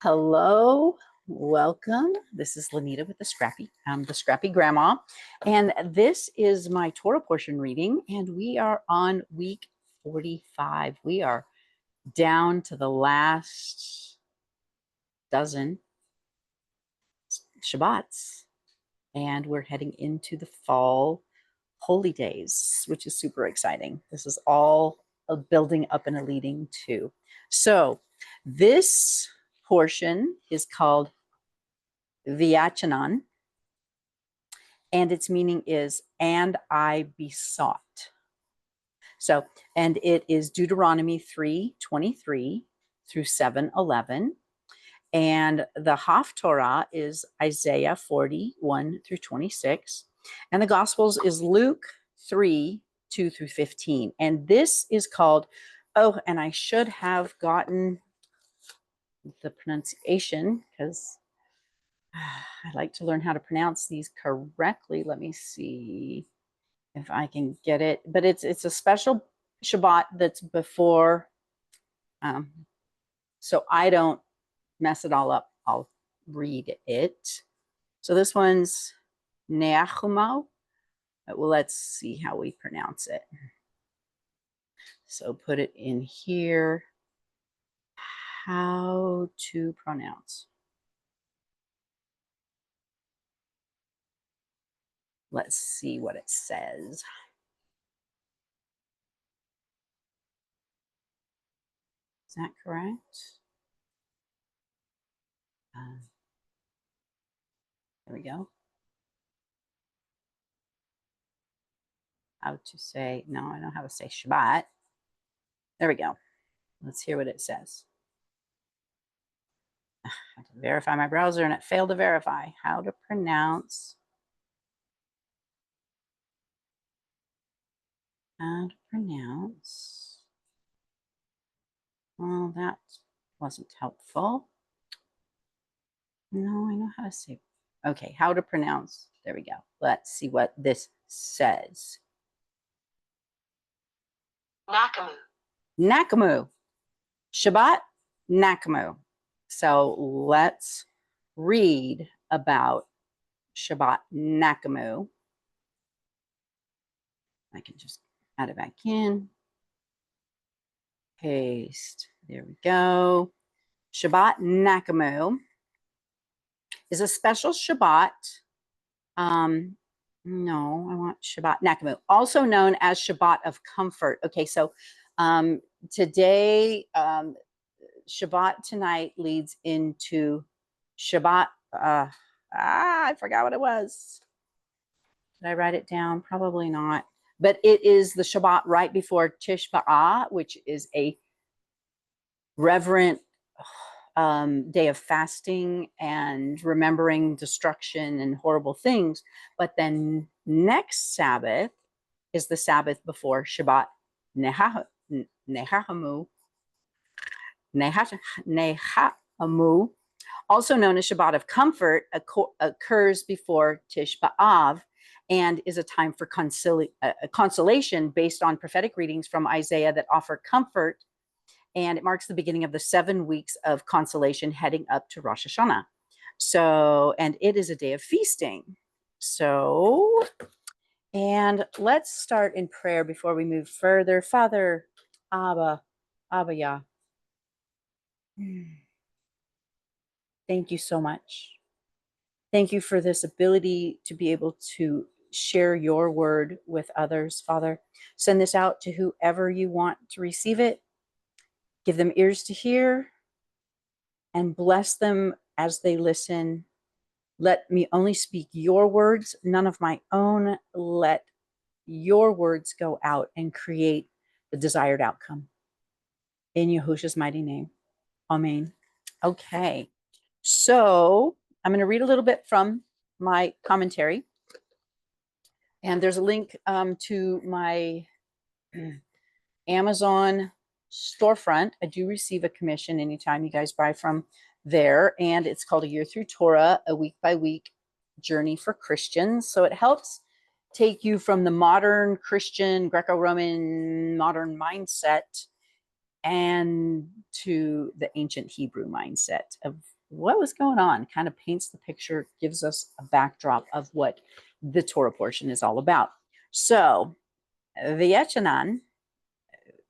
Hello, welcome. This is Lanita with the Scrappy Grandma, and this is my Torah portion reading, and we are on week 45. We are down to the last dozen Shabbats, and we're heading into the fall holy days, which is super exciting. This is all a building up and a leading to. So this portion is called Vyachanan, and its meaning is, and I besought. So, and it is Deuteronomy 3:23 through 7:11. And the Haftarah is Isaiah 41 through 26. And the Gospels is Luke 3:2 through 15. And this is called, oh, and I should have gotten the pronunciation because I like to learn how to pronounce these correctly. Let me see if I can get it. But it's a special Shabbat that's before, so I don't mess it all up. I'll read it. So this one's Nachamu. Well, let's see how we pronounce it. So put it in here. How to pronounce. Let's see what it says. Is that correct? There we go. How to say, no, I know how to say Shabbat. There we go. Let's hear what it says. I had to verify my browser and it failed to verify. How to pronounce. How to pronounce. Well, that wasn't helpful. No, I know how to say. Okay, how to pronounce. There we go. Let's see what this says. Nachamu. Nachamu. Shabbat Nachamu. So let's read about Shabbat Nachamu. I can just add it back in. Paste. There we go. Shabbat Nachamu is a special Shabbat. No, I want Shabbat Nachamu, also known as Shabbat of Comfort. Okay, so today, Shabbat tonight leads into Shabbat. I forgot what it was. Did I write it down? Probably not. But it is the Shabbat right before Tisha B'Av, which is a reverent day of fasting and remembering destruction and horrible things. But then next Sabbath is the Sabbath before Shabbat Nachamu, also known as Shabbat of Comfort, occurs before Tisha B'Av and is a time for consolation based on prophetic readings from Isaiah that offer comfort. And it marks the beginning of the 7 weeks of consolation heading up to Rosh Hashanah. So, and it is a day of feasting. So, and let's start in prayer before we move further. Father, Abba Yah. Thank you so much. Thank you for this ability to be able to share your word with others, Father. Send this out to whoever you want to receive it. Give them ears to hear and bless them as they listen. Let me only speak your words, none of my own. Let your words go out and create the desired outcome. In Yahushua's mighty name. Amen. Okay. So I'm going to read a little bit from my commentary. And there's a link to my Amazon storefront. I do receive a commission anytime you guys buy from there. And it's called A Year Through Torah, a week-by-week journey for Christians. So it helps take you from the modern Christian, Greco-Roman, modern mindset and to the ancient Hebrew mindset of what was going on. Kind of paints the picture, gives us a backdrop of what the Torah portion is all about. So, V'yechanan,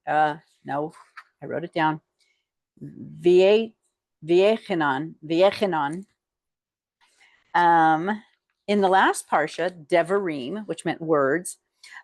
no, I wrote it down. V'yechanan. In the last parsha, Devarim, which meant words,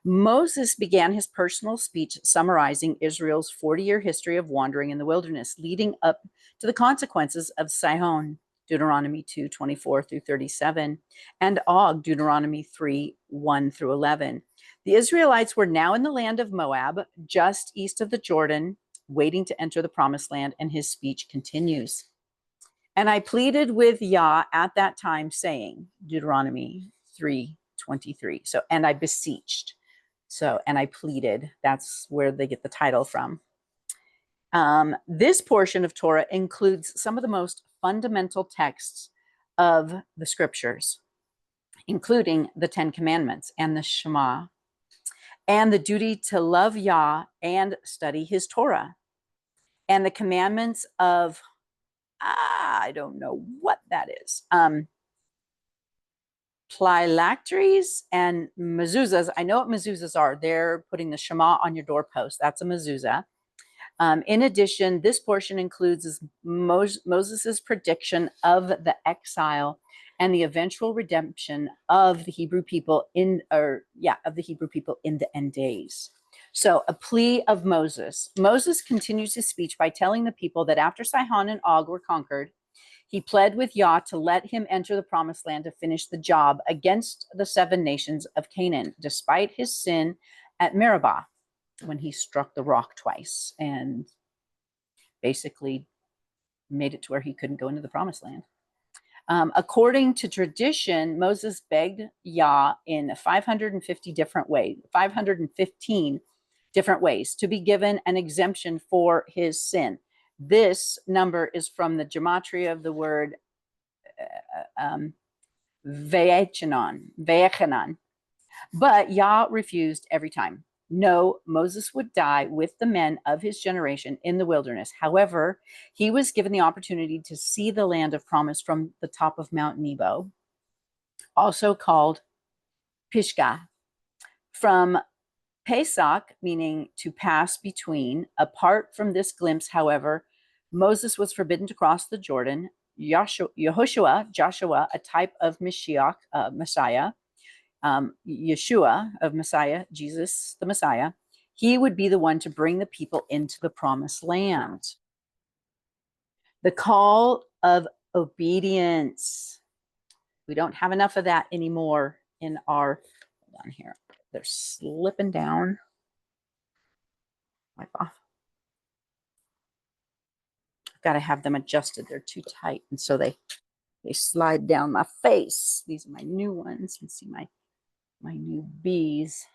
Moses began his personal speech summarizing Israel's 40-year history of wandering in the wilderness, leading up to the consequences of Sihon, Deuteronomy 2:24 through 37, and Og, Deuteronomy 3:1 through 11. The Israelites were now in the land of Moab, just east of the Jordan, waiting to enter the promised land, and his speech continues. And I pleaded with Yah at that time, saying, Deuteronomy 3:23. So, and I beseeched. So, and I pleaded. That's where they get the title from. This portion of Torah includes some of the most fundamental texts of the scriptures, including the Ten Commandments and the Shema, and the duty to love Yah and study his Torah, and the commandments of, I don't know what that is, phylacteries and mezuzahs. I know what mezuzahs are. They're putting the Shema on your doorpost. That's a mezuzah. In addition, this portion includes Moses' prediction of the exile and the eventual redemption of the Hebrew people in the end days. So, a plea of Moses. Moses continues his speech by telling the people that after Sihon and Og were conquered, he pled with Yah to let him enter the promised land to finish the job against the 7 nations of Canaan, despite his sin at Meribah, when he struck the rock twice and basically made it to where he couldn't go into the promised land. According to tradition, Moses begged Yah in 515 different ways to be given an exemption for his sin. This number is from the gematria of the word Ve'echanan. But Yah refused every time. No, Moses would die with the men of his generation in the wilderness. However, he was given the opportunity to see the land of promise from the top of Mount Nebo, also called Pisgah. From Pesach, meaning to pass between. Apart from this glimpse, however, Moses was forbidden to cross the Jordan. Joshua, a type of Mashiach, Messiah, Yeshua of Messiah, Jesus the Messiah, he would be the one to bring the people into the promised land. The call of obedience. We don't have enough of that anymore in our, hold on here, they're slipping down. Wipe off. I've got to have them adjusted. They're too tight, and so they slide down my face. These are my new ones. You can see my new bees.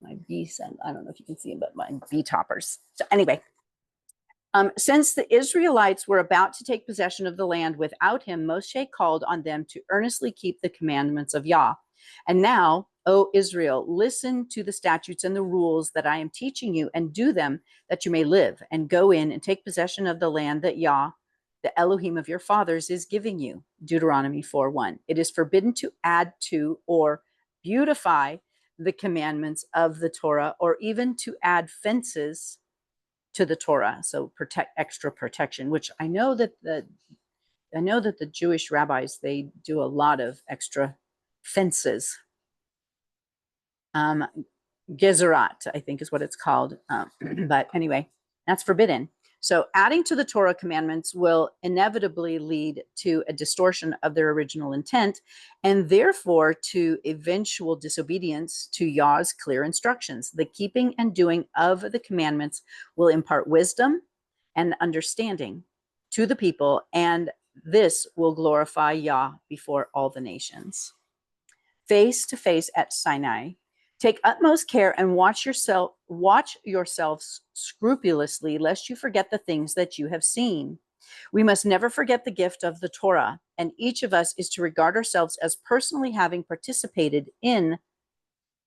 My bees, I don't know if you can see them, but my bee toppers. So anyway, since the Israelites were about to take possession of the land without him, Moshe called on them to earnestly keep the commandments of Yah. And now, O Israel, listen to the statutes and the rules that I am teaching you, and do them, that you may live, and go in and take possession of the land that Yah, the Elohim of your fathers, is giving you. Deuteronomy 4:1. It is forbidden to add to or beautify the commandments of the Torah, or even to add fences to the Torah. So extra protection, which I know that the Jewish rabbis, they do a lot of extra fences. Gezerat, I think is what it's called. But anyway, that's forbidden. So adding to the Torah commandments will inevitably lead to a distortion of their original intent, and therefore to eventual disobedience to Yah's clear instructions. The keeping and doing of the commandments will impart wisdom and understanding to the people, and this will glorify Yah before all the nations. Face to face at Sinai. Take utmost care and watch yourselves scrupulously, lest you forget the things that you have seen. We must never forget the gift of the Torah, and each of us is to regard ourselves as personally having participated in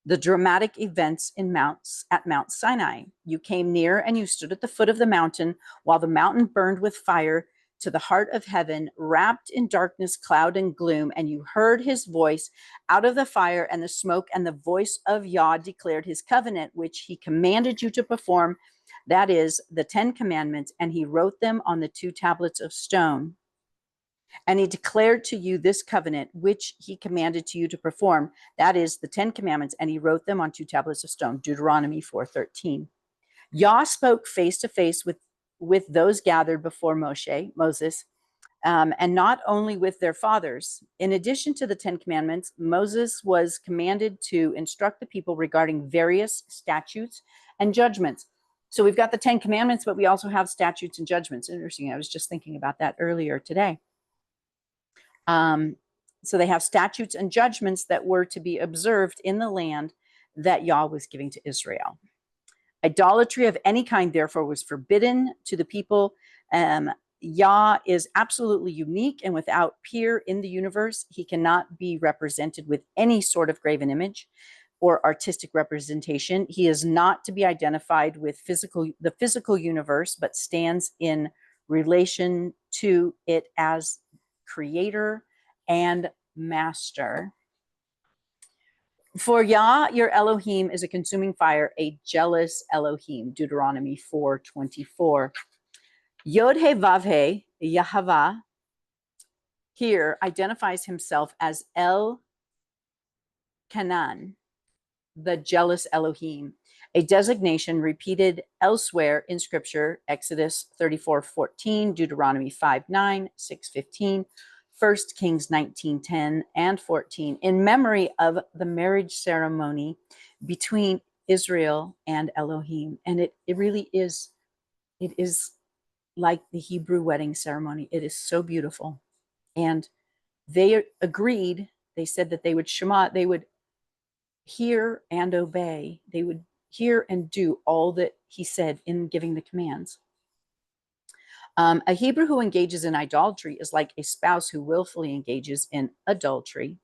the dramatic events at Mount Sinai. You came near and you stood at the foot of the mountain while the mountain burned with fire to the heart of heaven, wrapped in darkness, cloud, and gloom. And you heard his voice out of the fire and the smoke, and the voice of Yah declared his covenant, which he commanded you to perform. That is the 10 commandments, and he wrote them on the 2 tablets of stone. And he declared to you this covenant, which he commanded to you to perform. That is the 10 commandments, and he wrote them on 2 tablets of stone. Deuteronomy 4:13. Yah spoke face to face with those gathered before Moses, and not only with their fathers. In addition to the 10 commandments, Moses was commanded to instruct the people regarding various statutes and judgments. So we've got the 10 commandments, but we also have statutes and judgments. Interesting. I was just thinking about that earlier today. So they have statutes and judgments that were to be observed in the land that Yah was giving to Israel. Idolatry of any kind, therefore, was forbidden to the people. Yah is absolutely unique and without peer in the universe. He cannot be represented with any sort of graven image or artistic representation. He is not to be identified with the physical universe, but stands in relation to it as creator and master. For Yah, your Elohim, is a consuming fire, a jealous Elohim. Deuteronomy 4:24. Yod He Vav He, Yahweh, here identifies himself as El Kanan, the jealous Elohim, a designation repeated elsewhere in Scripture, Exodus 34:14, Deuteronomy 5:9, 6:15, 1 Kings 19:10 and 14, in memory of the marriage ceremony between Israel and Elohim. And it really is, it is like the Hebrew wedding ceremony. It is so beautiful. And they agreed, they said that they would Shema, they would hear and obey. They would hear and do all that he said in giving the commands. A Hebrew who engages in idolatry is like a spouse who willfully engages in adultery.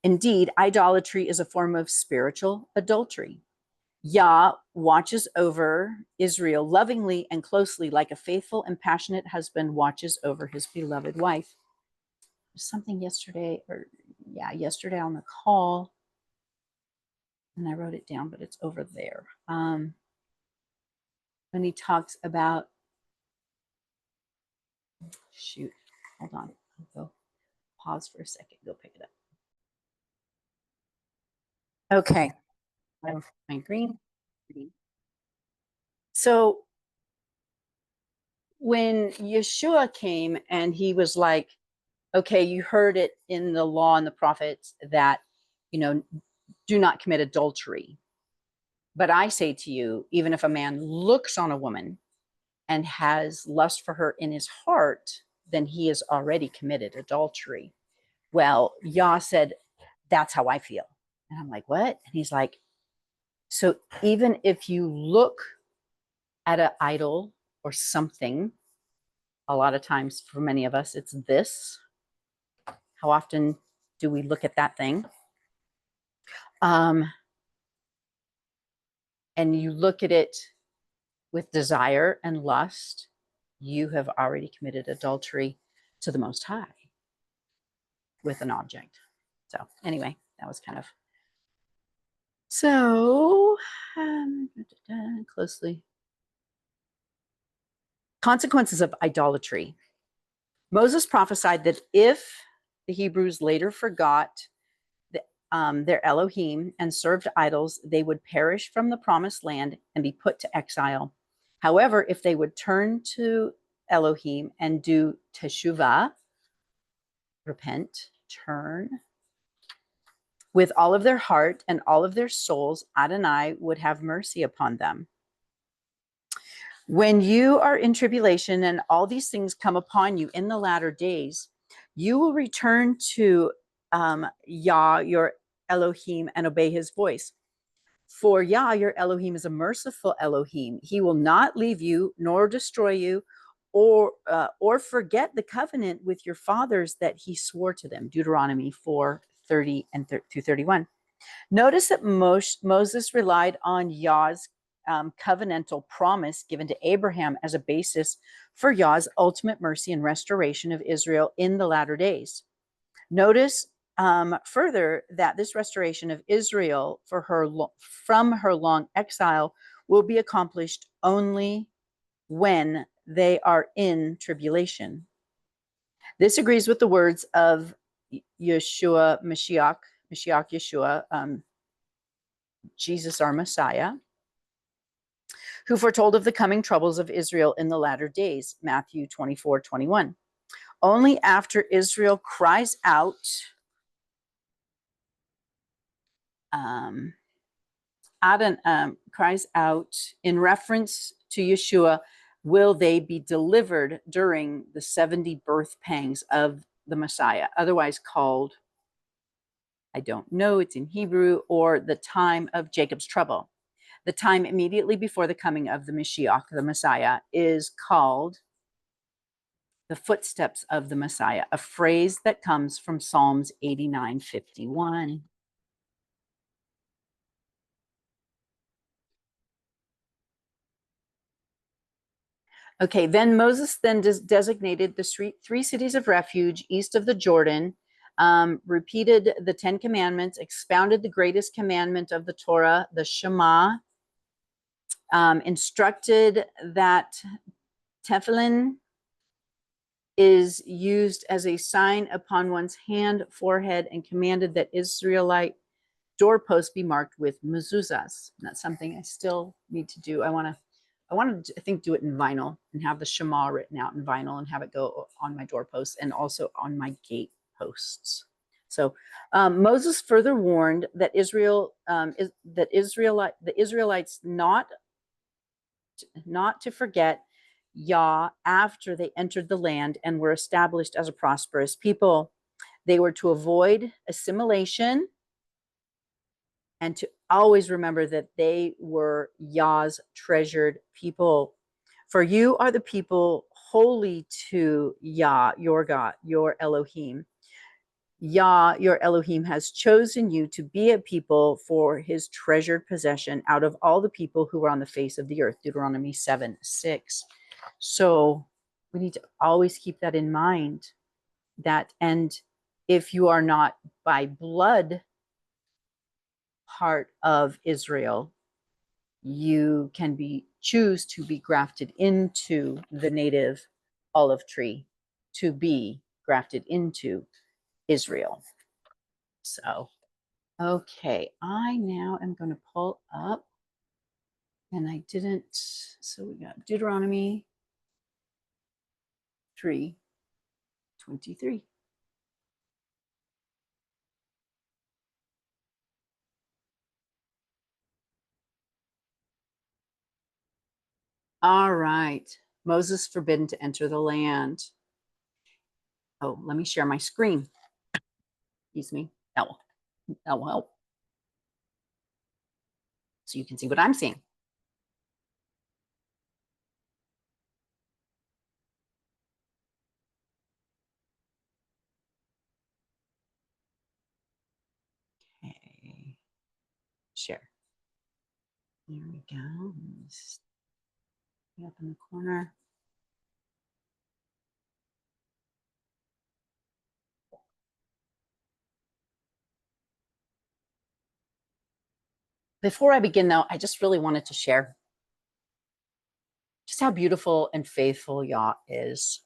Indeed, idolatry is a form of spiritual adultery. Yah watches over Israel lovingly and closely, like a faithful and passionate husband watches over his beloved wife. Something yesterday on the call, and I wrote it down, but it's over there. When he talks about, shoot, hold on, I'll go pause for a second, go pick it up. Okay, my green. So when Yeshua came and he was like, okay, you heard it in the law and the prophets that, do not commit adultery. But I say to you, even if a man looks on a woman and has lust for her in his heart, then he has already committed adultery. Well, Yah said, that's how I feel. And I'm like, what? And he's like, so even if you look at an idol or something, a lot of times for many of us, it's this. How often do we look at that thing? And you look at it with desire and lust, you have already committed adultery to the Most High with an object. So anyway, that was kind of, so closely. Consequences of idolatry. Moses prophesied that if the Hebrews later forgot their Elohim and served idols, they would perish from the promised land and be put to exile. However, if they would turn to Elohim and do teshuvah, repent, turn, with all of their heart and all of their souls, Adonai would have mercy upon them. When you are in tribulation and all these things come upon you in the latter days, you will return to Yah, your Elohim, and obey his voice. For Yah, your Elohim, is a merciful Elohim. He will not leave you nor destroy you or forget the covenant with your fathers that he swore to them. Deuteronomy 4:30 through 31. Notice that Moses relied on Yah's covenantal promise given to Abraham as a basis for Yah's ultimate mercy and restoration of Israel in the latter days. Notice further that this restoration of Israel from her long exile will be accomplished only when they are in tribulation. This agrees with the words of Yeshua, Mashiach Yeshua, Jesus our Messiah, who foretold of the coming troubles of Israel in the latter days, Matthew 24:21. Only after Israel cries out, cries out in reference to Yeshua, will they be delivered during the 70 birth pangs of the Messiah, otherwise called, I don't know, it's in Hebrew, or the time of Jacob's trouble. The time immediately before the coming of the Mashiach, the Messiah, is called the footsteps of the Messiah, a phrase that comes from Psalms 89:51. Okay, then Moses then designated the three cities of refuge east of the Jordan, repeated the 10 commandments, expounded the greatest commandment of the Torah, the Shema, instructed that tefillin is used as a sign upon one's hand, forehead, and commanded that Israelite doorposts be marked with mezuzahs. That's something I still need to do. I want to, I think, do it in vinyl and have the Shema written out in vinyl and have it go on my doorposts and also on my gate posts. So Moses further warned that the Israelites not to forget Yah after they entered the land and were established as a prosperous people. They were to avoid assimilation and to always remember that they were Yah's treasured people. For you are the people holy to Yah, your God, your Elohim. Yah, your Elohim, has chosen you to be a people for his treasured possession out of all the people who are on the face of the earth. Deuteronomy 7:6. So we need to always keep that in mind. And if you are not by blood part of Israel, you can choose to be grafted into the native olive tree, to be grafted into Israel. So, okay, I now am going to pull up, and I didn't, so we got Deuteronomy 3:23. All right. Moses forbidden to enter the land. Oh, let me share my screen. Excuse me. That will help. So you can see what I'm seeing. Okay. Share. There we go. Up in the corner. Before I begin, though, I just really wanted to share just how beautiful and faithful Yah is.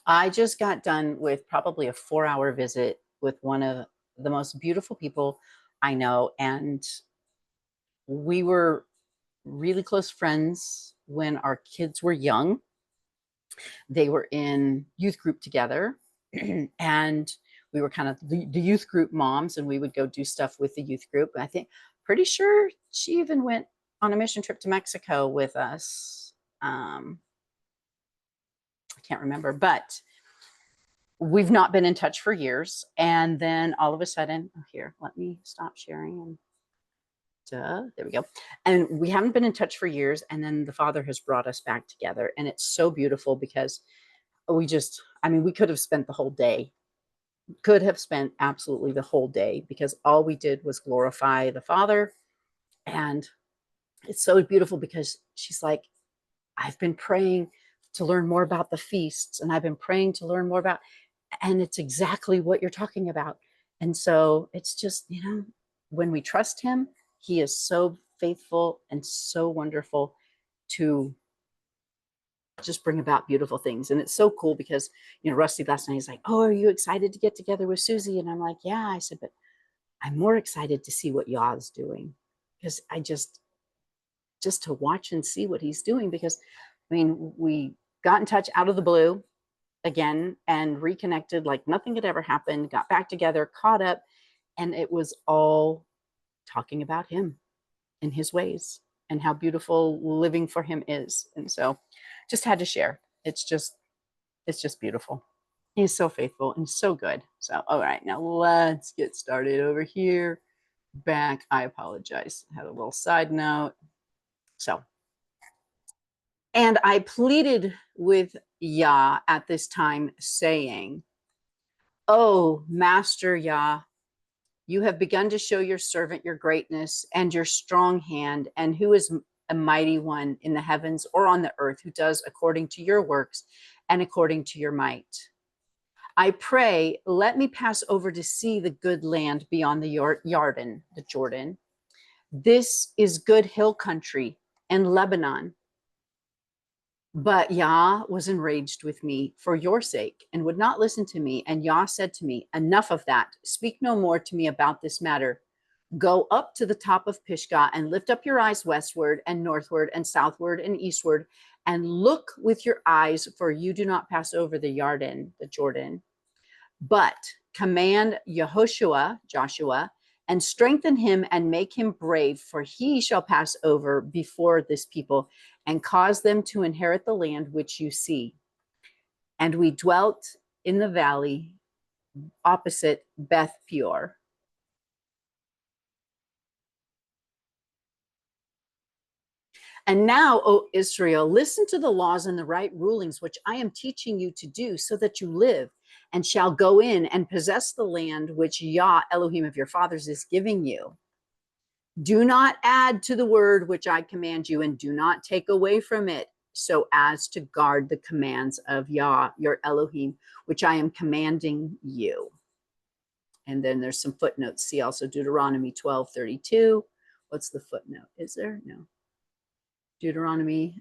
I just got done with probably a 4-hour visit with one of the most beautiful people I know, and we were really close friends when our kids were young. They were in youth group together, and we were kind of the youth group moms, and we would go do stuff with the youth group. And I think, pretty sure she even went on a mission trip to Mexico with us. I can't remember, but we've not been in touch for years. And then all of a sudden, oh, here, let me stop sharing. And there we go. And we haven't been in touch for years. And then the Father has brought us back together. And it's so beautiful because we could have spent the whole day could have spent absolutely the whole day, because all we did was glorify the Father. And it's so beautiful because she's like, I've been praying to learn more about the feasts, and I've been praying to learn more about, and it's exactly what you're talking about. And so it's just, when we trust him, he is so faithful and so wonderful to just bring about beautiful things. And it's so cool because, Rusty last night, he's like, oh, are you excited to get together with Susie? And I'm like, yeah. I said, but I'm more excited to see what Yah's doing, because I just to watch and see what he's doing. Because we got in touch out of the blue again and reconnected like nothing had ever happened, got back together, caught up, and it was all talking about him and his ways and how beautiful living for him is. And so just had to share. It's just beautiful. He's so faithful and so good. So, all right, now let's get started over here. Back, I apologize. I had a little side note. So, and I pleaded with Yah at this time, saying, oh, Master Yah, you have begun to show your servant your greatness and your strong hand, and who is a mighty one in the heavens or on the earth, who does according to your works and according to your might. I pray, let me pass over to see the good land beyond the Jordan. This is good hill country and Lebanon. But Yah was enraged with me for your sake and would not listen to me. And Yah said to me, enough of that. Speak no more to me about this matter. Go up to the top of Pisgah and lift up your eyes westward and northward and southward and eastward, and look with your eyes, for you do not pass over the Jordan. But command Joshua, and strengthen him and make him brave, for he shall pass over before this people and cause them to inherit the land which you see. And we dwelt in the valley opposite Beth Peor. And now, O Israel, listen to the laws and the right rulings which I am teaching you to do, so that you live and shall go in and possess the land which Yah, Elohim of your fathers, is giving you. Do not add to the word which I command you, and do not take away from it, so as to guard the commands of Yah, your Elohim, which I am commanding you. And then there's some footnotes. See also Deuteronomy 12:32. What's the footnote? Is there? No. Deuteronomy,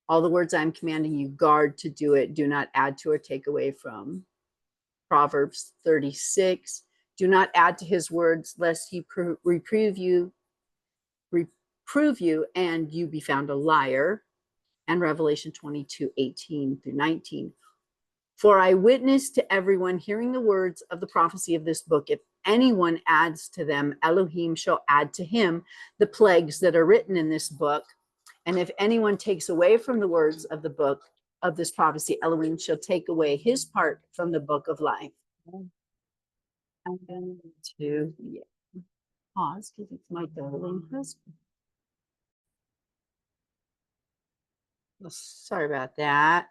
all the words I'm commanding you, guard to do it. Do not add to or take away from. Proverbs 36. Do not add to his words, lest he reprove you and you be found a liar. And Revelation 22:18-19. For I witness to everyone hearing the words of the prophecy of this book, if anyone adds to them, Elohim shall add to him the plagues that are written in this book. And if anyone takes away from the words of the book of this prophecy, Elohim shall take away his part from the book of life. I'm going to pause because it's my darling husband. Oh, sorry about that.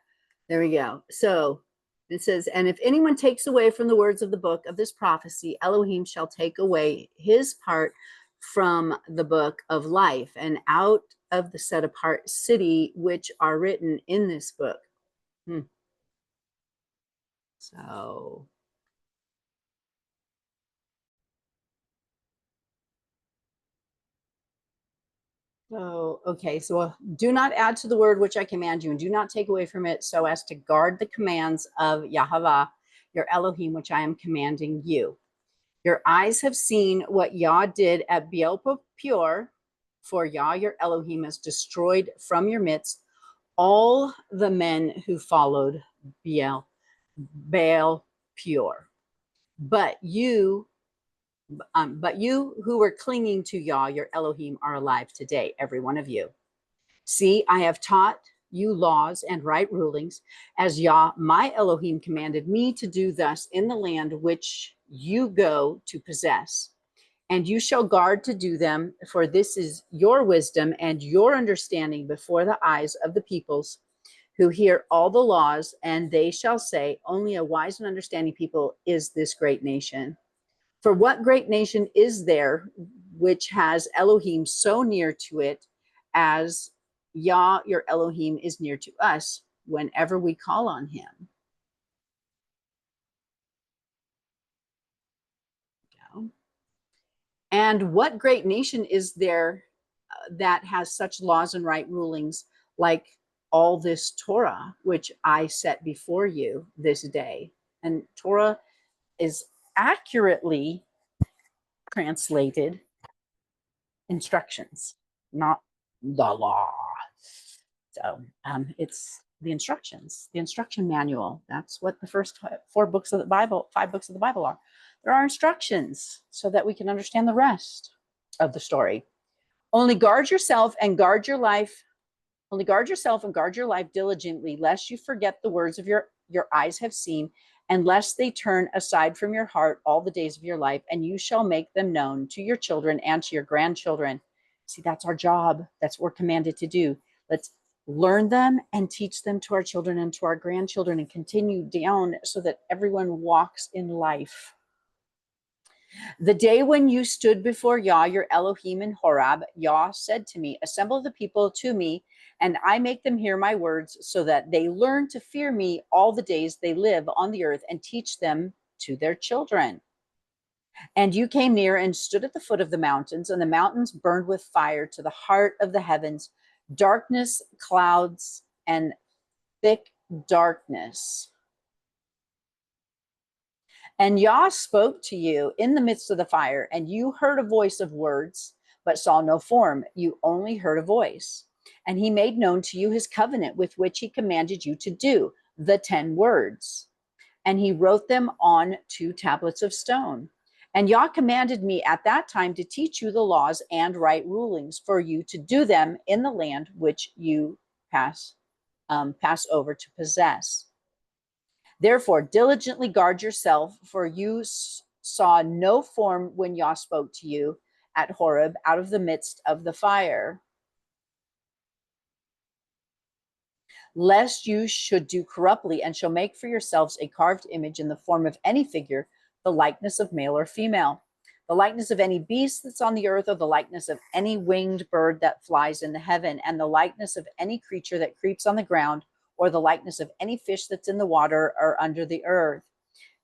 There we go. So it says, and if anyone takes away from the words of the book of this prophecy, Elohim shall take away his part from the book of life and out of the set apart city which are written in this book. So okay, so do not add to the word which I command you, and do not take away from it, so as to guard the commands of Yahweh, your Elohim, which I am commanding you. Your eyes have seen what Yah did at Baal Peor, for Yah, your Elohim, has destroyed from your midst all the men who followed Baal Peor. But you who were clinging to Yah, your Elohim, are alive today, every one of you. See, I have taught you laws and right rulings, as Yah, my Elohim, commanded me to do thus in the land which you go to possess. And you shall guard to do them, for this is your wisdom and your understanding before the eyes of the peoples who hear all the laws, and they shall say, only a wise and understanding people is this great nation. For what great nation is there which has Elohim so near to it as Yah, your Elohim, is near to us whenever we call on him? And what great nation is there that has such laws and right rulings like all this Torah, which I set before you this day? And Torah is accurately translated instructions, not the law. So it's the instructions, the instruction manual. That's what the first 4 books of the Bible, 5 books of the Bible are. There are instructions so that we can understand the rest of the story. Only guard yourself and guard your life. Only guard yourself and guard your life diligently, lest you forget the words of your eyes have seen, and lest they turn aside from your heart all the days of your life, and you shall make them known to your children and to your grandchildren. See, that's our job. That's what we're commanded to do. Let's learn them and teach them to our children and to our grandchildren, and continue down so that everyone walks in life. The day when you stood before Yah, your Elohim, in Horeb, Yah said to me, assemble the people to me, and I make them hear my words, so that they learn to fear me all the days they live on the earth, and teach them to their children. And you came near and stood at the foot of the mountains, and the mountains burned with fire to the heart of the heavens, darkness, clouds, and thick darkness. And Yah spoke to you in the midst of the fire, and you heard a voice of words, but saw no form. You only heard a voice. And he made known to you his covenant with which he commanded you to do, the 10 words. And he wrote them on 2 tablets of stone. And Yah commanded me at that time to teach you the laws and right rulings, for you to do them in the land which you pass over to possess. Therefore, diligently guard yourself, for you saw no form when Yah spoke to you at Horeb out of the midst of the fire, lest you should do corruptly and shall make for yourselves a carved image in the form of any figure, the likeness of male or female, the likeness of any beast that's on the earth, or the likeness of any winged bird that flies in the heaven, and the likeness of any creature that creeps on the ground, or the likeness of any fish that's in the water or under the earth.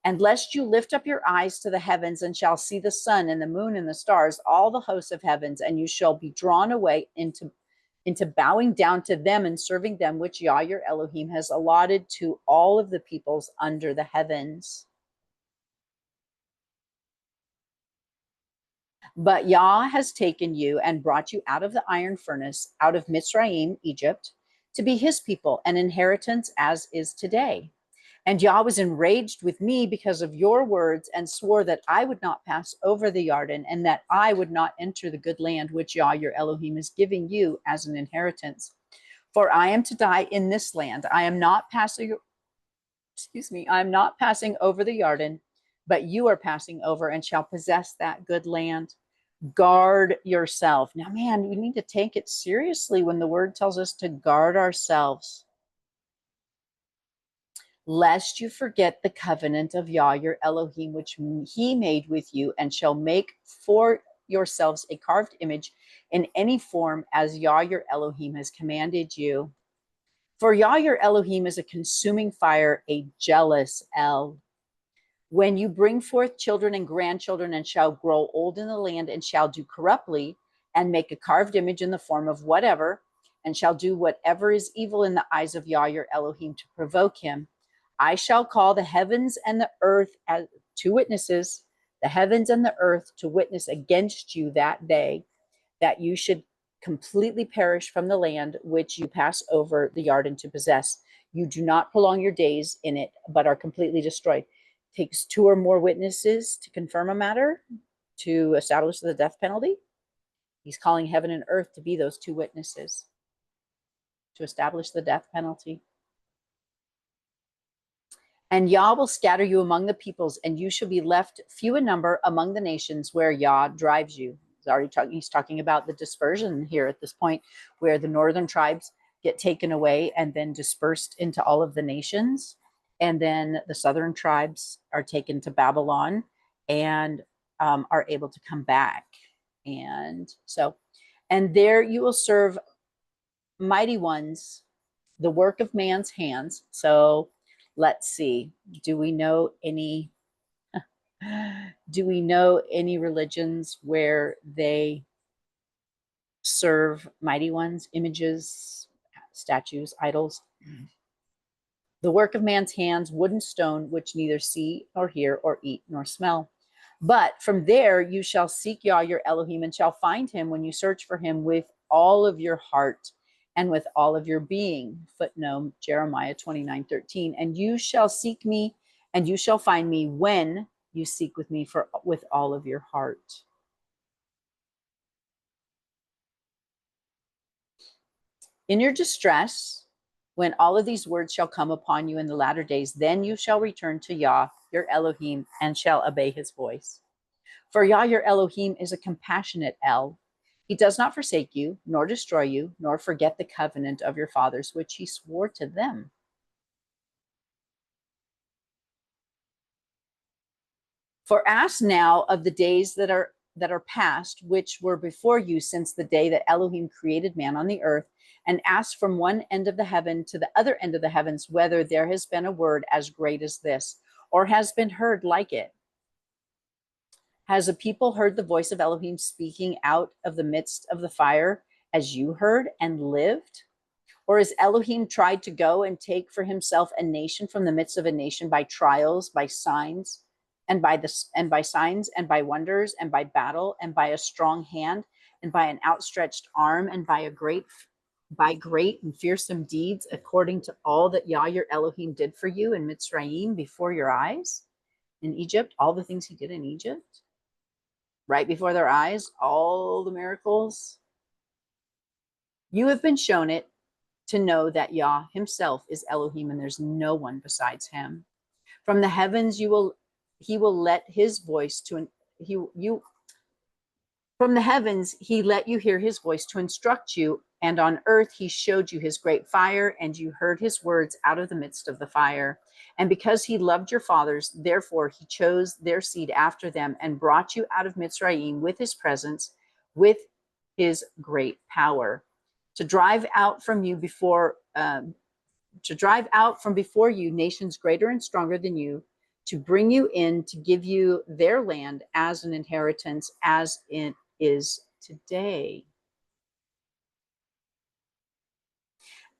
And lest you lift up your eyes to the heavens and shall see the sun and the moon and the stars, all the hosts of heavens, and you shall be drawn away into bowing down to them and serving them, which Yah your Elohim has allotted to all of the peoples under the heavens. But Yah has taken you and brought you out of the iron furnace, out of Mitzrayim, Egypt, to be his people, an inheritance as is today. And Yah was enraged with me because of your words, and swore that I would not pass over the Jordan, and that I would not enter the good land which Yah your Elohim is giving you as an inheritance. For I am to die in this land. I am not passing over the Jordan, but you are passing over and shall possess that good land. Guard yourself. Now, man, we need to take it seriously when the word tells us to guard ourselves, lest you forget the covenant of Yah your Elohim, which he made with you, and shall make for yourselves a carved image in any form as Yah your Elohim has commanded you. For Yah your Elohim is a consuming fire, a jealous El. When you bring forth children and grandchildren, and shall grow old in the land, and shall do corruptly, and make a carved image in the form of whatever, and shall do whatever is evil in the eyes of Yah your Elohim to provoke him, I shall call the heavens and the earth as 2 witnesses, the heavens and the earth to witness against you that day, that you should completely perish from the land which you pass over the Jordan to possess. You do not prolong your days in it, but are completely destroyed. It takes 2 or more witnesses to confirm a matter, to establish the death penalty. He's calling heaven and earth to be those 2 witnesses to establish the death penalty. And Yah will scatter you among the peoples, and you shall be left few in number among the nations where Yah drives you. He's talking about the dispersion here at this point, where the northern tribes get taken away and then dispersed into all of the nations. And then the southern tribes are taken to Babylon and are able to come back. And so, and there you will serve mighty ones, the work of man's hands. So let's see, do we know any religions where they serve mighty ones, images, statues, idols? The work of man's hands, wood and stone, which neither see nor hear or eat nor smell. But from there you shall seek Yah your Elohim, and shall find him when you search for him with all of your heart and with all of your being. Footnote Jeremiah 29:13. And you shall seek me, and you shall find me when you seek with me with all of your heart. In your distress, when all of these words shall come upon you in the latter days, then you shall return to Yah your Elohim and shall obey his voice. For Yah your Elohim is a compassionate El. He does not forsake you, nor destroy you, nor forget the covenant of your fathers, which he swore to them. For ask now of the days that are past, which were before you since the day that Elohim created man on the earth, and ask from one end of the heaven to the other end of the heavens whether there has been a word as great as this, or has been heard like it. Has a people heard the voice of Elohim speaking out of the midst of the fire as you heard and lived? Or has Elohim tried to go and take for himself a nation from the midst of a nation by trials, by signs, and by signs and by wonders and by battle and by a strong hand and by an outstretched arm and by great and fearsome deeds, according to all that Yah your Elohim did for you in Mitzrayim before your eyes, in Egypt, all the things he did in Egypt, right before their eyes, all the miracles? You have been shown it to know that Yah himself is Elohim and there's no one besides him. From the heavens he will let his voice from the heavens he let you hear his voice to instruct you, and on earth he showed you his great fire, and you heard his words out of the midst of the fire. And because he loved your fathers, therefore he chose their seed after them and brought you out of Mitzrayim with his presence, with his great power, to drive out from before you nations greater and stronger than you, to bring you in, to give you their land as an inheritance, as it is today.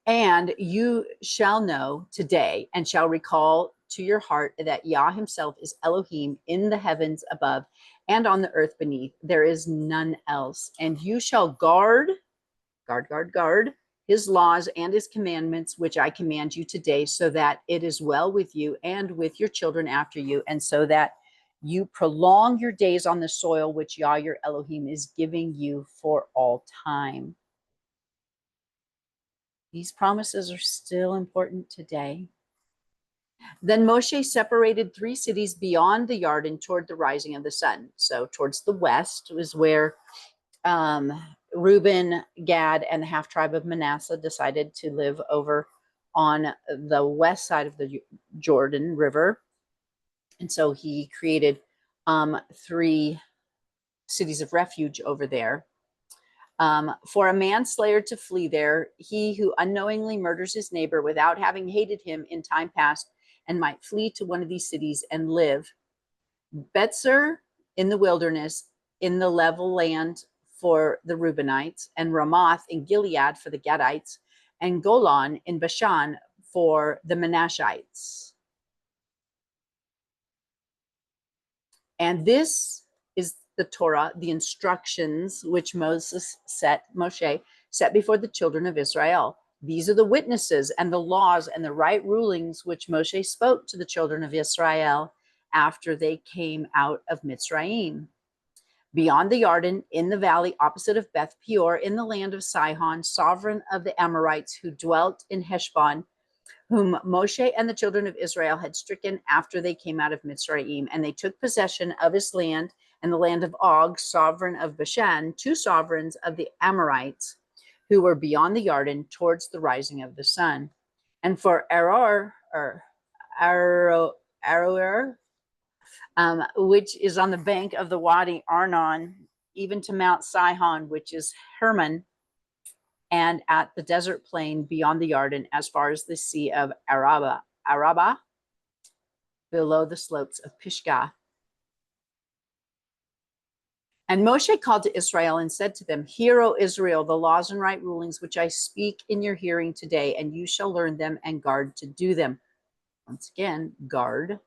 And you shall know today and shall recall to your heart that Yah himself is Elohim in the heavens above and on the earth beneath. There is none else. And you shall guard his laws and his commandments, which I command you today, so that it is well with you and with your children after you, and so that you prolong your days on the soil which Yah your Elohim is giving you for all time. These promises are still important today. Then Moshe separated 3 cities beyond the Jordan toward the rising of the sun. So towards the west was where Reuben, Gad, and the half tribe of Manasseh decided to live over on the west side of the Jordan River. And so he created 3 cities of refuge over there. For a manslayer to flee there, he who unknowingly murders his neighbor without having hated him in time past, and might flee to one of these cities and live. Betzer in the wilderness, in the level land for the Reubenites, and Ramoth in Gilead for the Gadites, and Golan in Bashan for the Menashites. And this is the Torah, the instructions which Moshe set before the children of Israel. These are the witnesses and the laws and the right rulings which Moshe spoke to the children of Israel after they came out of Mitzrayim. Beyond the Jordan, in the valley opposite of Beth Peor, in the land of Sihon, sovereign of the Amorites who dwelt in Heshbon, whom Moshe and the children of Israel had stricken after they came out of Mitzrayim. And they took possession of his land and the land of Og, sovereign of Bashan, 2 sovereigns of the Amorites, who were beyond the Jordan towards the rising of the sun. And for Aroer, which is on the bank of the Wadi Arnon, even to Mount Sihon, which is Hermon, and at the desert plain beyond the Jordan, as far as the sea of Araba, below the slopes of Pisgah. And Moshe called to Israel and said to them, Hear, O Israel, the laws and right rulings which I speak in your hearing today, and you shall learn them and guard to do them. Once again, guard.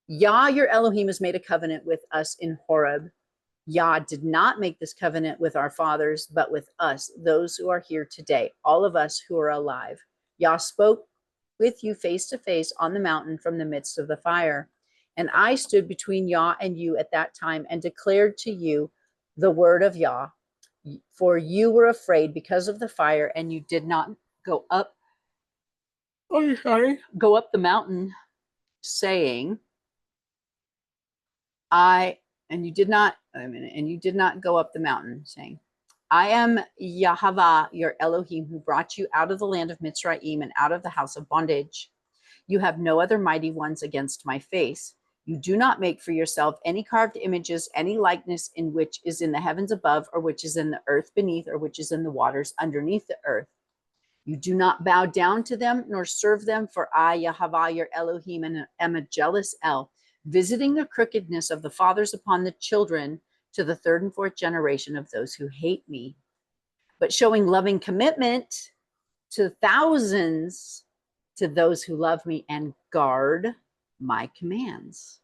Yah, your Elohim, has made a covenant with us in Horeb. Yah did not make this covenant with our fathers, but with us, those who are here today, all of us who are alive. Yah spoke with you face to face on the mountain from the midst of the fire. And I stood between Yah and you at that time and declared to you the word of Yah. For you were afraid because of the fire, and you did not go up. Go up the mountain, saying, and you did not go up the mountain, saying, I am Yahweh, your Elohim, who brought you out of the land of Mitzrayim and out of the house of bondage. You have no other mighty ones against my face. You do not make for yourself any carved images, any likeness in which is in the heavens above, or which is in the earth beneath, or which is in the waters underneath the earth. You do not bow down to them, nor serve them, for I, Yahweh, your Elohim, am a jealous El, visiting the crookedness of the fathers upon the children to the third and fourth generation of those who hate me, but showing loving commitment to thousands to those who love me and guard my commands.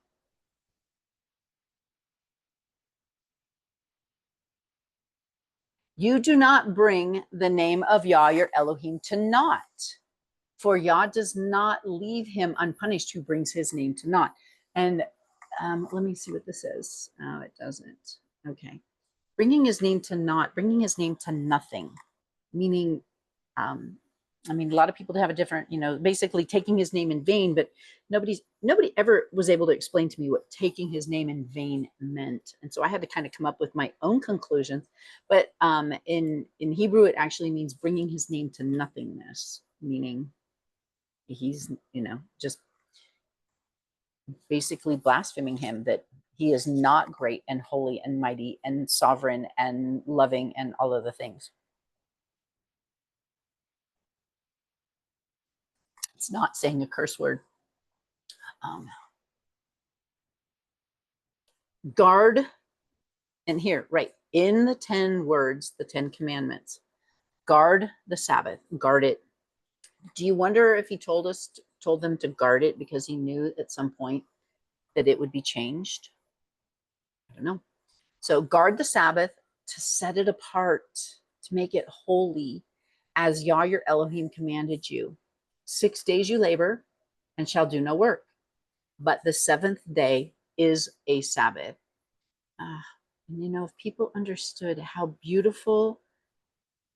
You do not bring the name of Yah, your Elohim, to naught, for Yah does not leave him unpunished who brings his name to naught. And let me see what this is. Oh, it doesn't. Okay. Bringing his name to naught, bringing his name to nothing, meaning, I mean, a lot of people have a different, basically taking his name in vain, but nobody ever was able to explain to me what taking his name in vain meant. And so I had to kind of come up with my own conclusions. But in Hebrew, it actually means bringing his name to nothingness, meaning he's, just basically blaspheming him, that he is not great and holy and mighty and sovereign and loving and all of the things. It's not saying a curse word. Guard, and here, right, in the 10 words, the 10 commandments, guard the Sabbath, guard it. Do you wonder if he told them to guard it because he knew at some point that it would be changed? I don't know. So guard the Sabbath, to set it apart, to make it holy, as Yah your Elohim commanded you. 6 days you labor and shall do no work, but the 7th day is a Sabbath. If people understood how beautiful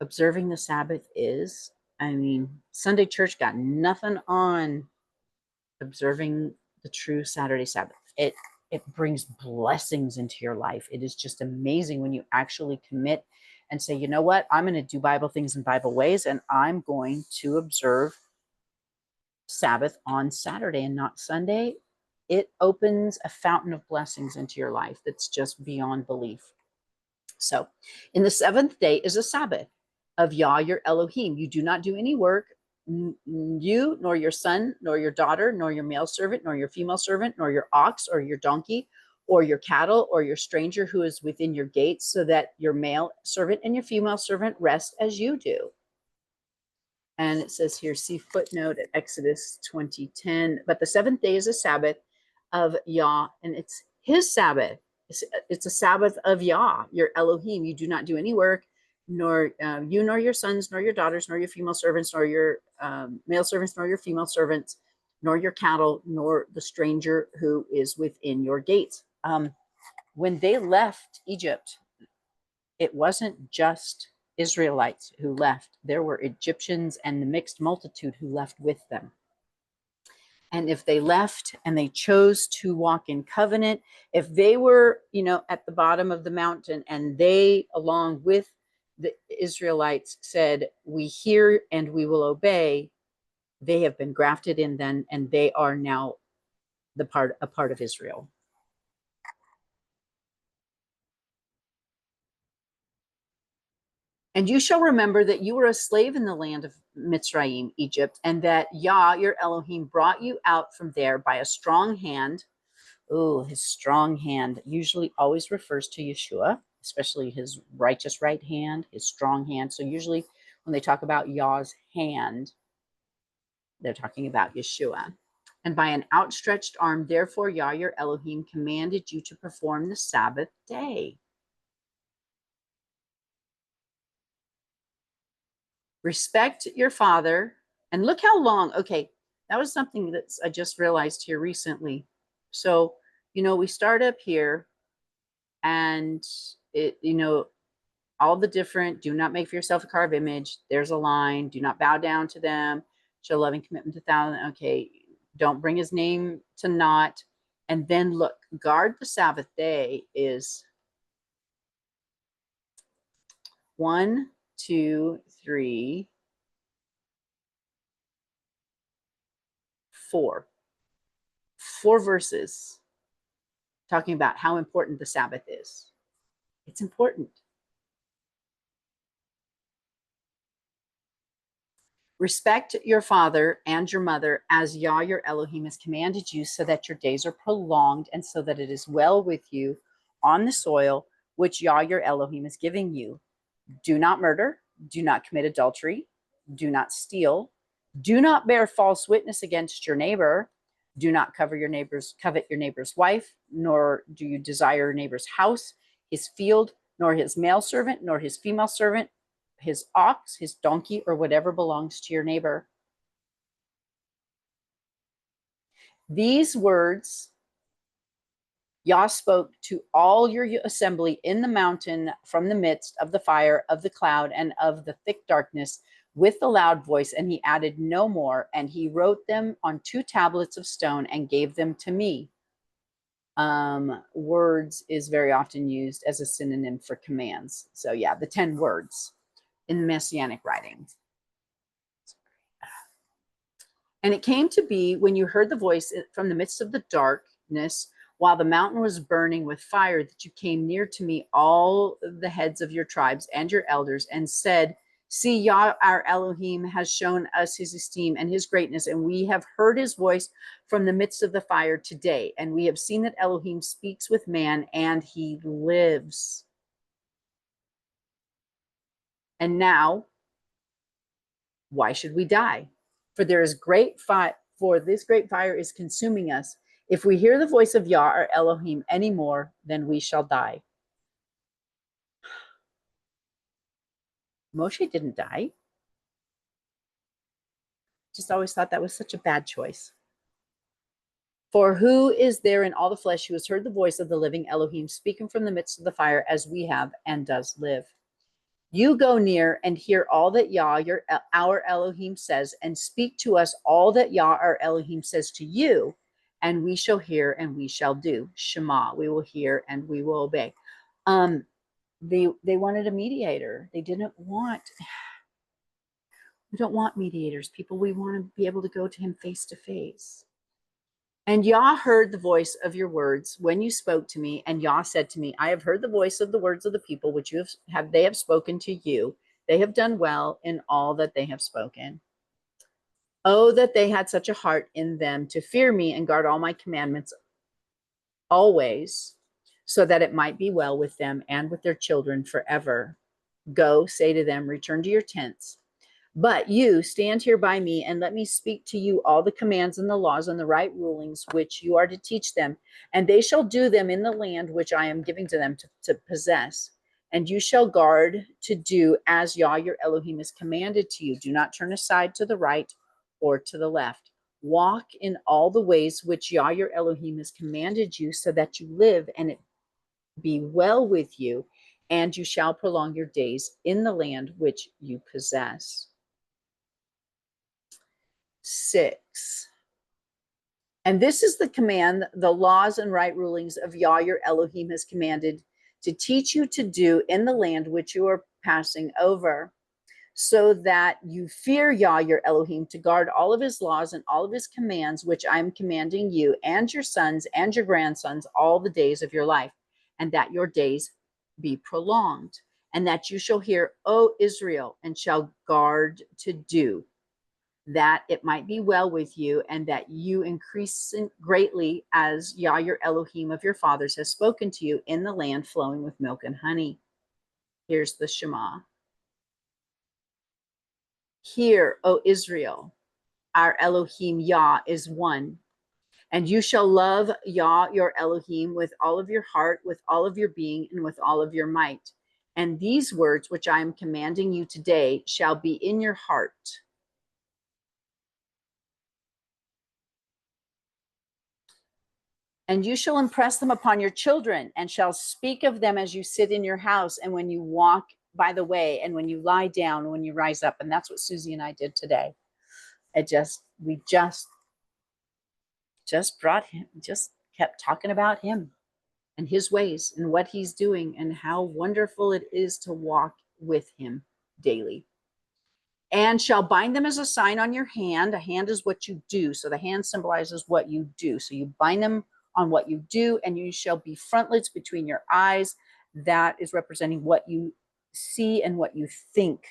observing the Sabbath is, I mean, Sunday church got nothing on observing the true Saturday Sabbath. It brings blessings into your life. It is just amazing when you actually commit and say, you know what, I'm going to do Bible things in Bible ways, and I'm going to observe Sabbath on Saturday and not Sunday. It opens a fountain of blessings into your life that's just beyond belief. So in the 7th day is a Sabbath of Yah your Elohim. You do not do any work, you nor your son nor your daughter nor your male servant nor your female servant nor your ox or your donkey or your cattle or your stranger who is within your gates, so that your male servant and your female servant rest as you do. And it says here, see footnote at Exodus 20:10. But the 7th day is a Sabbath of Yah, and it's his Sabbath. It's a Sabbath of Yah, your Elohim. You do not do any work, nor you, nor your sons, nor your daughters, nor your female servants, nor your male servants, nor your female servants, nor your cattle, nor the stranger who is within your gates. When they left Egypt, it wasn't just Israelites who left. There were Egyptians and the mixed multitude who left with them. And if they left and they chose to walk in covenant, if they were, at the bottom of the mountain and they, along with the Israelites, said, we hear and we will obey, they have been grafted in then, and they are now a part of Israel. And you shall remember that you were a slave in the land of Mitzrayim, Egypt, and that Yah, your Elohim, brought you out from there by a strong hand. Oh, his strong hand usually always refers to Yeshua, especially his righteous right hand, his strong hand. So usually when they talk about Yah's hand, they're talking about Yeshua. And by an outstretched arm, therefore, Yah, your Elohim, commanded you to perform the Sabbath day. Respect your father. And look how long. Okay, that was something that I just realized here recently. So, we start up here and all the different, do not make for yourself a carved image. There's a line, do not bow down to them, show loving commitment to thousands. Okay, don't bring his name to naught. And then look, guard the Sabbath day is 1, 2, 3, 4. 4 verses talking about how important the Sabbath is. It's important. Respect your father and your mother as Yah your Elohim has commanded you, so that your days are prolonged and so that it is well with you on the soil which Yah your Elohim is giving you. Do not murder, do not commit adultery, do not steal, do not bear false witness against your neighbor, do not covet your neighbor's wife, nor do you desire your neighbor's house, his field, nor his male servant, nor his female servant, his ox, his donkey, or whatever belongs to your neighbor. These words Yah spoke to all your assembly in the mountain from the midst of the fire, of the cloud, and of the thick darkness with a loud voice, and he added no more, and he wrote them on 2 tablets of stone and gave them to me. Words is very often used as a synonym for commands. So yeah, the 10 words in the Messianic writing. And it came to be when you heard the voice from the midst of the darkness, while the mountain was burning with fire, that you came near to me, all the heads of your tribes and your elders, and said, see, Yah, our Elohim, has shown us his esteem and his greatness, and we have heard his voice from the midst of the fire today. And we have seen that Elohim speaks with man, and he lives. And now, why should we die? For there is great fire, for this great fire is consuming us. If we hear the voice of Yah, our Elohim, anymore, then we shall die. Moshe didn't die. Just always thought that was such a bad choice. For who is there in all the flesh who has heard the voice of the living Elohim speaking from the midst of the fire as we have, and does live? You go near and hear all that Yah, our Elohim, says, and speak to us all that Yah, our Elohim, says to you, and we shall hear and we shall do. Shema, we will hear and we will obey. They wanted a mediator. They didn't want, we don't want mediators, people. We want to be able to go to him face to face. And Yah heard the voice of your words when you spoke to me, and Yah said to me, I have heard the voice of the words of the people which they have spoken to you. They have done well in all that they have spoken. Oh, that they had such a heart in them to fear me and guard all my commandments always, so that it might be well with them and with their children forever. Go, say to them, return to your tents. But you stand here by me and let me speak to you all the commands and the laws and the right rulings which you are to teach them, and they shall do them in the land which I am giving to them to possess. And you shall guard to do as Yah your Elohim has commanded to you. Do not turn aside to the right or to the left. Walk in all the ways which Yah your Elohim has commanded you, so that you live and it be well with you, and you shall prolong your days in the land which you possess. 6. And this is the command, the laws and right rulings of Yah, your Elohim, has commanded to teach you to do in the land which you are passing over, so that you fear Yah, your Elohim, to guard all of his laws and all of his commands, which I am commanding you and your sons and your grandsons all the days of your life, and that your days be prolonged, and that you shall hear, O Israel, and shall guard to do, that it might be well with you, and that you increase greatly, as Yah, your Elohim of your fathers, has spoken to you in the land flowing with milk and honey. Here's the Shema. Hear, O Israel, our Elohim Yah is one. And you shall love Yah, your Elohim, with all of your heart, with all of your being, and with all of your might. And these words which I am commanding you today shall be in your heart. And you shall impress them upon your children, and shall speak of them as you sit in your house, and when you walk by the way, and when you lie down, and when you rise up. And that's what Susie and I did today. We just brought him, just kept talking about him and his ways and what he's doing and how wonderful it is to walk with him daily. And shall bind them as a sign on your hand. A hand is what you do. So the hand symbolizes what you do. So you bind them on what you do, and you shall be frontlets between your eyes. That is representing what you see and what you think.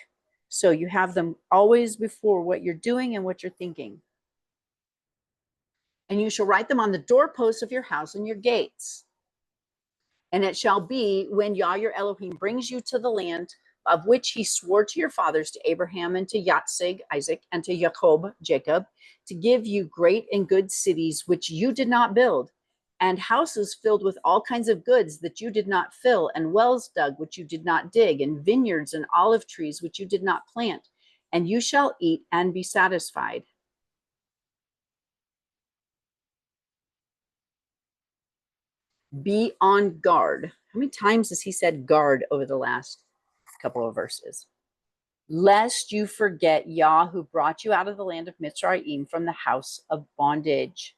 So you have them always before what you're doing and what you're thinking. And you shall write them on the doorposts of your house and your gates. And it shall be when Yah, your Elohim, brings you to the land of which he swore to your fathers, to Abraham and to Yitzhak, Isaac, and to Jacob, to give you great and good cities which you did not build, and houses filled with all kinds of goods that you did not fill, and wells dug which you did not dig, and vineyards and olive trees which you did not plant. And you shall eat and be satisfied. Be on guard. How many times has he said guard over the last couple of verses? Lest you forget Yah, who brought you out of the land of Mitzrayim, from the house of bondage.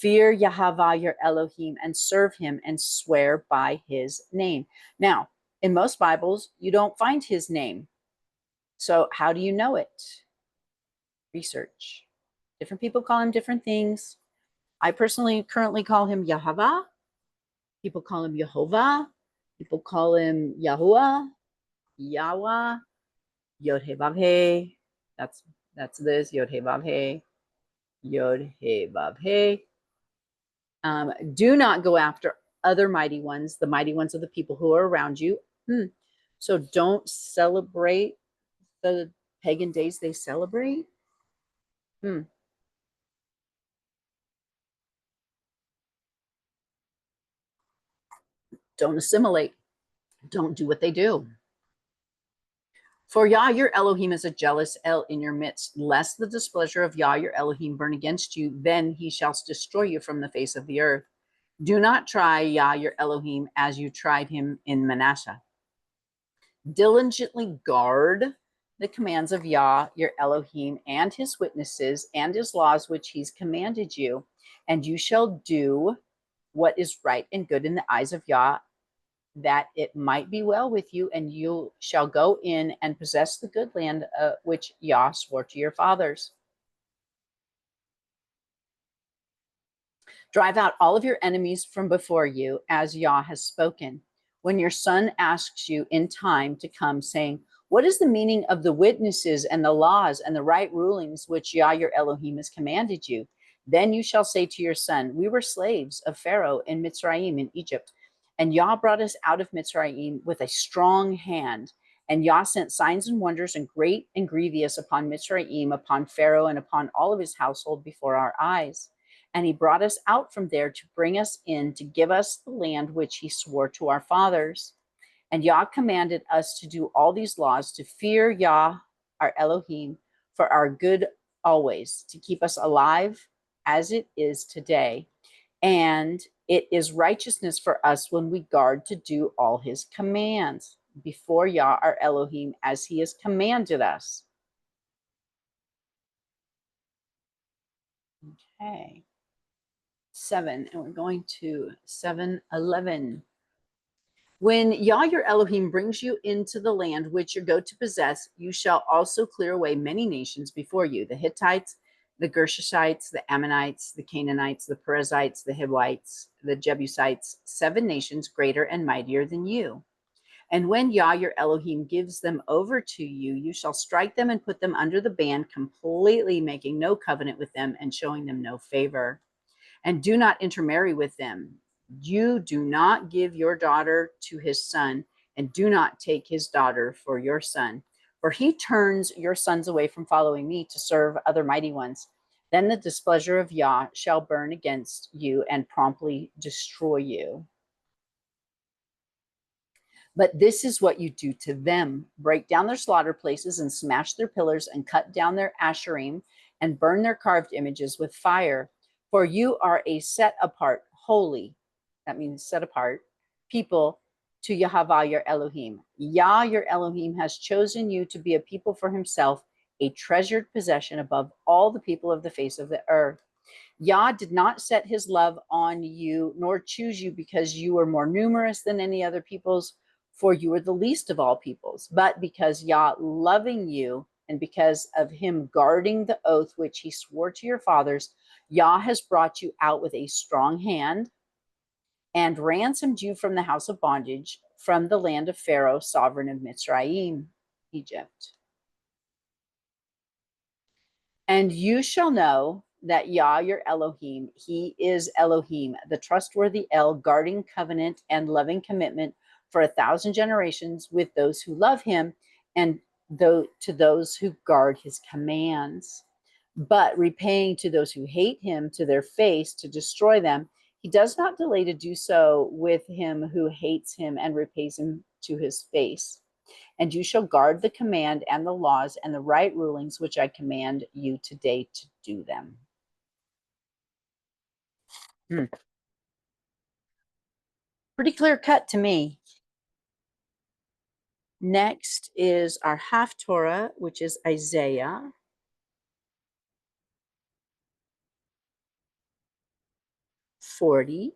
Fear Yahweh your Elohim, and serve him, and swear by his name. Now, in most Bibles, you don't find his name. So how do you know it? Research. Different people call him different things. I personally currently call him Yahweh. People call him Yehovah. People call him Yahuwah, Yahweh, Yod He Vav He. That's this, Yod He Vav He, Yod He Vav He. Do not go after other mighty ones, the mighty ones of the people who are around you. So don't celebrate the pagan days they celebrate. Don't assimilate. Don't do what they do. For Yah, your Elohim, is a jealous El in your midst, lest the displeasure of Yah, your Elohim, burn against you. Then he shall destroy you from the face of the earth. Do not try Yah, your Elohim, as you tried him in Manasseh. Diligently guard the commands of Yah, your Elohim, and his witnesses, and his laws which he's commanded you. And you shall do what is right and good in the eyes of Yah, that it might be well with you, and you shall go in and possess the good land which Yah swore to your fathers. Drive out all of your enemies from before you, as Yah has spoken. When your son asks you in time to come, saying, what is the meaning of the witnesses and the laws and the right rulings which Yah your Elohim has commanded you? Then you shall say to your son, we were slaves of Pharaoh in Mitzrayim, in Egypt. And Yah brought us out of Mitzrayim with a strong hand. And Yah sent signs and wonders and great and grievous upon Mitzrayim, upon Pharaoh, and upon all of his household before our eyes. And he brought us out from there to bring us in, to give us the land which he swore to our fathers. And Yah commanded us to do all these laws, to fear Yah, our Elohim, for our good always, to keep us alive as it is today. And it is righteousness for us when we guard to do all his commands before Yah, our Elohim, as he has commanded us. Okay. 7, and we're going to 7:11. When Yah your Elohim brings you into the land which you go to possess, you shall also clear away many nations before you: the Hittites, the Gershishites, the Ammonites, the Canaanites, the Perizzites, the Hivites, the Jebusites, 7 nations greater and mightier than you. And when Yah your Elohim gives them over to you, you shall strike them and put them under the ban, completely making no covenant with them and showing them no favor. And do not intermarry with them. You do not give your daughter to his son, and do not take his daughter for your son, for he turns your sons away from following me to serve other mighty ones. Then the displeasure of Yah shall burn against you and promptly destroy you. But this is what you do to them: break down their slaughter places and smash their pillars and cut down their asherim and burn their carved images with fire. For you are a set apart, holy, that means set apart, people to Yahweh your Elohim. Yah your Elohim has chosen you to be a people for himself, a treasured possession above all the people of the face of the earth. Yah did not set his love on you, nor choose you because you were more numerous than any other peoples, for you were the least of all peoples, but because Yah loving you and because of him guarding the oath which he swore to your fathers, Yah has brought you out with a strong hand and ransomed you from the house of bondage, from the land of Pharaoh, sovereign of Mitzrayim, Egypt. And you shall know that Yah your Elohim, he is Elohim, the trustworthy El, guarding covenant and loving commitment for 1,000 generations with those who love him, and to those who guard his commands, but repaying to those who hate him to their face to destroy them. He does not delay to do so with him who hates him and repays him to his face. And you shall guard the command and the laws and the right rulings which I command you today to do them. Pretty clear cut to me. Next is our Haftarah, which is Isaiah 40.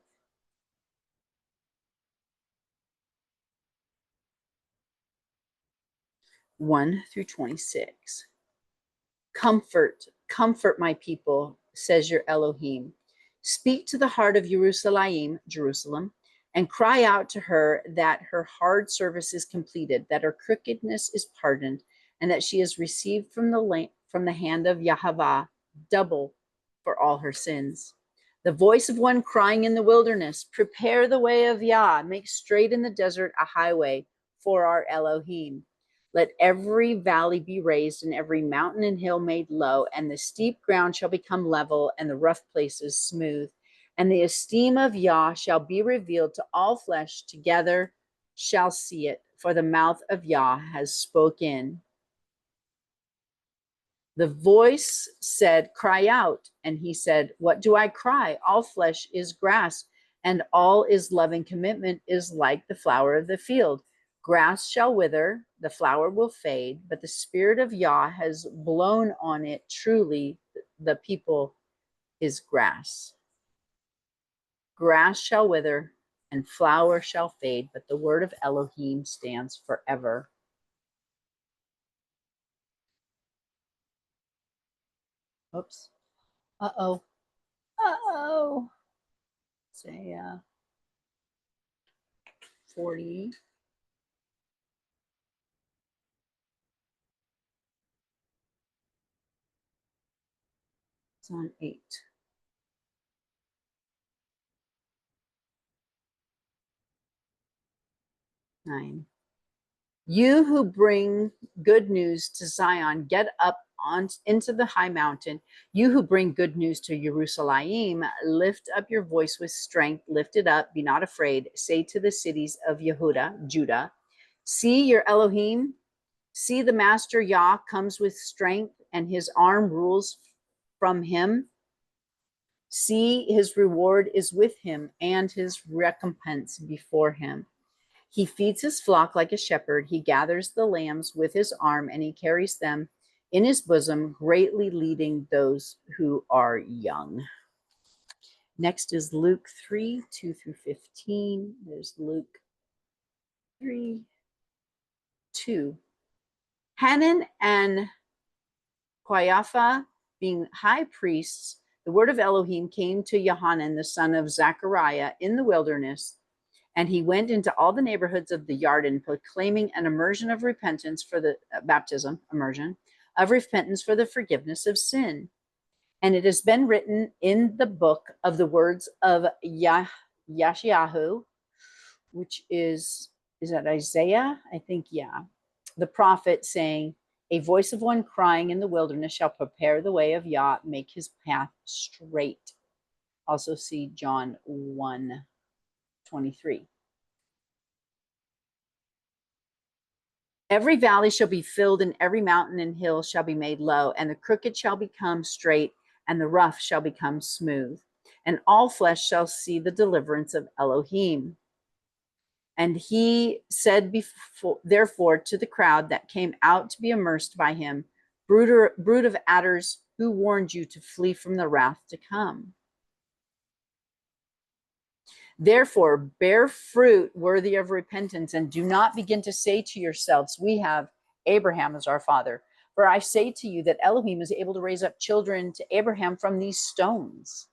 1 through 26. Comfort, comfort my people, says your Elohim. Speak to the heart of Jerusalem, and cry out to her that her hard service is completed, that her crookedness is pardoned, and that she has received from the hand of Yahweh double for all her sins. The voice of one crying in the wilderness, prepare the way of Yah, make straight in the desert a highway for our Elohim. Let every valley be raised and every mountain and hill made low, and the steep ground shall become level and the rough places smooth. And the esteem of Yah shall be revealed to all flesh, together shall see it, for the mouth of Yah has spoken. The voice said, cry out. And he said, what do I cry? All flesh is grass, and all is loving commitment is like the flower of the field. Grass shall wither, the flower will fade, but the spirit of Yah has blown on it. Truly, the people is grass. Grass shall wither and flower shall fade, but the word of Elohim stands forever. Oops. Uh-oh. Uh-oh. Say 40. It's on 8. 9. You who bring good news to Zion, get up into the high mountain. You who bring good news to Jerusalem, lift up your voice with strength. Lift it up, be not afraid. Say to the cities of Judah, see your Elohim. See, the master Yah comes with strength, and his arm rules from him. See, his reward is with him, and his recompense before him. He feeds his flock like a shepherd. He gathers the lambs with his arm, and he carries them in his bosom, greatly leading those who are young. Next is Luke 3, 2 through 15. There's Luke 3, 2. Hanan and Caiaphas, being high priests, the word of Elohim came to Yohanan, the son of Zechariah, in the wilderness, and he went into all the neighborhoods of the Jordan, proclaiming an immersion of repentance for the immersion of repentance for the forgiveness of sin. And it has been written in the book of the words of Yashayahu, which is that Isaiah? I think, yeah. The prophet saying, a voice of one crying in the wilderness shall prepare the way of Yah, make his path straight. Also see John 1:23. Every valley shall be filled, and every mountain and hill shall be made low, and the crooked shall become straight, and the rough shall become smooth. And all flesh shall see the deliverance of Elohim. And he said therefore to the crowd that came out to be immersed by him, brood of adders, who warned you to flee from the wrath to come? Therefore, bear fruit worthy of repentance, and do not begin to say to yourselves, we have Abraham as our father. For I say to you that Elohim is able to raise up children to Abraham from these stones.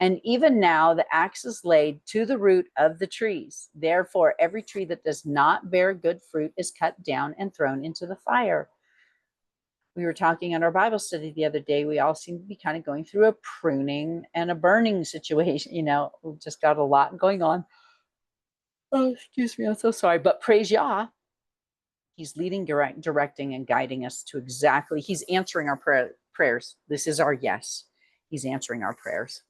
And even now the axe is laid to the root of the trees. Therefore, every tree that does not bear good fruit is cut down and thrown into the fire. We were talking in our Bible study the other day. We all seem to be kind of going through a pruning and a burning situation. You know, we've just got a lot going on. Oh, excuse me. I'm so sorry. But praise Yah. He's leading, directing, and guiding us to exactly. He's answering our prayers. This is our yes. He's answering our prayers.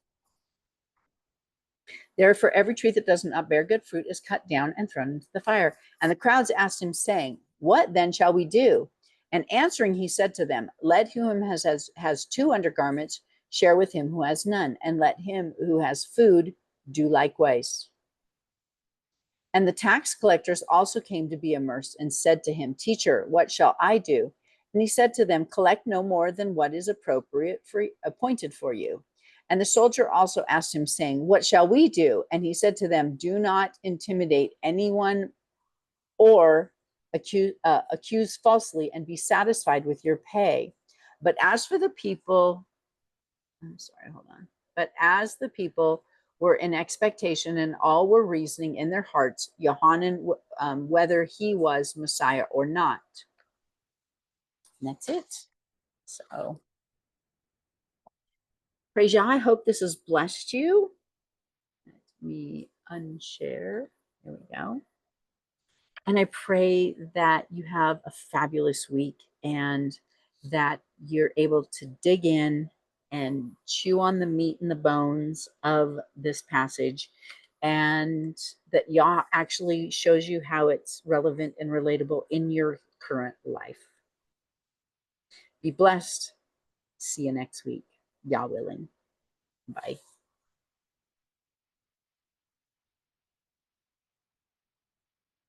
Therefore, every tree that does not bear good fruit is cut down and thrown into the fire. And the crowds asked him, saying, what then shall we do? And answering, he said to them, let him who has 2 undergarments share with him who has none, and let him who has food do likewise. And the tax collectors also came to be immersed, and said to him, teacher, what shall I do? And he said to them, collect no more than what is appointed for you. And the soldier also asked him, saying, what shall we do? And he said to them, do not intimidate anyone or accuse falsely, and be satisfied with your pay. But as for the people, But as the people were in expectation, and all were reasoning in their hearts, Yohanan, whether he was Messiah or not. And that's it. So, praise Yah. I hope this has blessed you. Let me unshare. There we go. And I pray that you have a fabulous week, and that you're able to dig in and chew on the meat and the bones of this passage, and that Yah actually shows you how it's relevant and relatable in your current life. Be blessed. See you next week, Yah willing. Bye.